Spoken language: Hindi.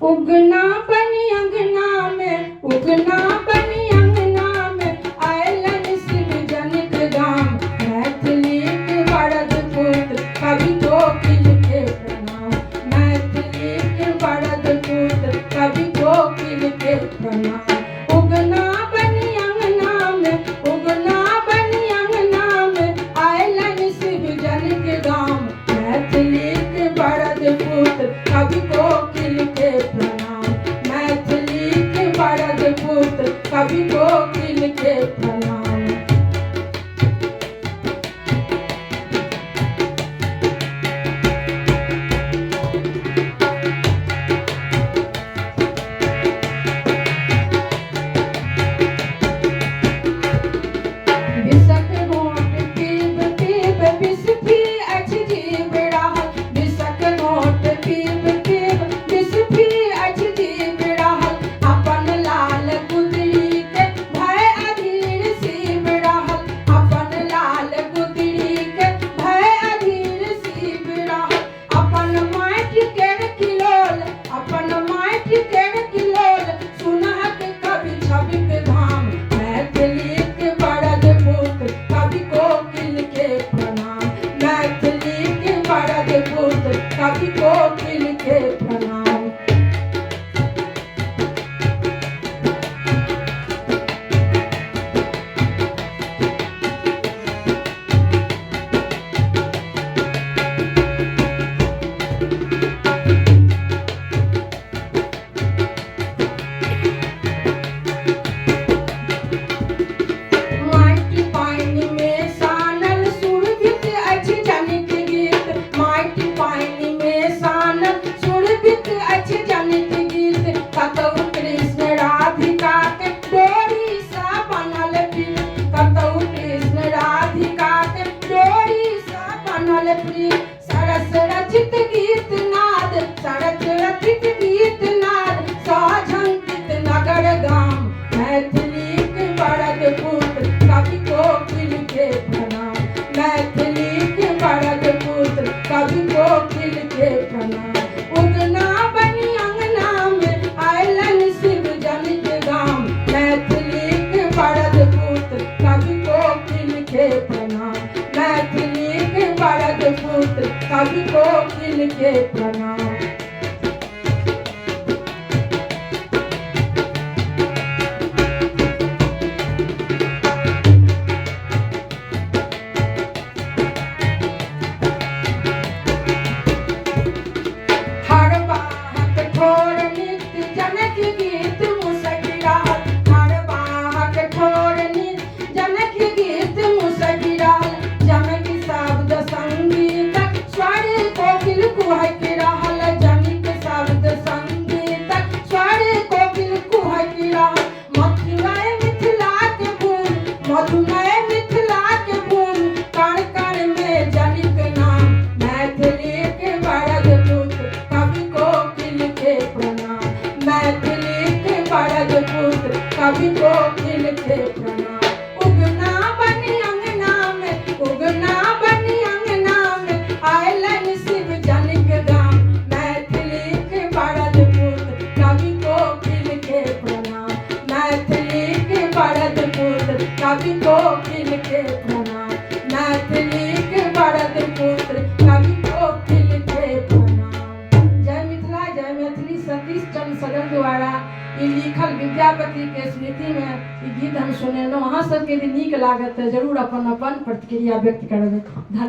उगना बनी अंगना में, उगना बनी अंगना में, आयलन शिव जनित गाम। मैथिली के वरद पुत्र कवि कोकिल के प्रणाम। मैथिली के वरद पुत्र कवि कोकिल के प्रणाम। उगना बनी अंगना में, उगना बनी अंगना में, आयलन शिव जनित गाम। मैथिली के वरद पुत्र कवि कोकिल के प्रणाम। मैथिली के वरद पुत्र कवि कोकिल के प्रणाम। बिसक घोट पीब पीब बिस पी अछ जीव रहल। बिसक घोट पीब पीब बिस पी अछ जीव रहल। अपन लाल गुदरी के भय अधीर शिव रहल। अपन लाल गुदरी के भय अधीर शिव रहल। अपन माटि केर किलोल, अपन माटि केर किलोल, सुनहत कवि छविक धाम। मैथिली के वरद पुत्र कवि कोकिल के प्रणाम। मैथिली के वरद पुत्र कवि कोकिल के प्रणाम। माटि पानि में सानल सुरभित अछि जनित गीत। माटि पानि में सानल सुरभित अछि जनित गीत। कतहु कृष्ण राधिका के डोरी सा बनल प्रीत। कतहु कृष्ण राधिका के डोरी सा बनल प्रीत। सरस रचित गीत नाद, सरस रचित गीत नाद, सझंकित नगर गाम। मैथिली के वरद पुत्र कवि कोकिल के प्रणाम। मैथिली के वरद पुत्र कवि कोकिल के प्रणाम। उगना बनी अंगना में, आयलन शिव जनित गाम। मैथिली के वरद पुत्र कवि कोकिल के प्रणाम। मैथिली के वरद पुत्र कवि कोकिल के प्रणाम। हर बाहक ठोर नित्य जनक गीत मुसकि रहल। हर बाहक ठोर नित्य जनक गीत मुसकि रहल। जनक शब्द संगीतक स्वर कोकिल कुहकि रहल। जनक शब्द संगीतक स्वर कोकिल कुहकि रहल। मधुमय मिथिला के भूमि, मधुमय मिथिला के भूमि, कण कण में जनिक नाम। मैथिली के वरद पुत्र कवि कोकिल के प्रणाम। मैथिली के वरद पुत्र कवि कोकिल के प्रणाम। उगना बनी अंगना में, उगना बनी अंगना में, आयलन शिव जनिक गाम। मैथिली के वरद पुत्र कवि कोकिल के प्रणाम। मैथिली के वरद पुत्र कवि कोकिल के प्रणाम। मैथिली के वरद पुत्र कवि कोकिल के प्रणाम। जय मिथिला, जय मैथिली। सतीश चंद्र सजन द्वारा ई लिखल विद्यापति के स्मृति में ई गीत हम सुनेलहुँ। अहाँ सबके यदि नीक लागत तऽ जरूर अपन अपन प्रतिक्रिया व्यक्त करबै। धन्यवाद।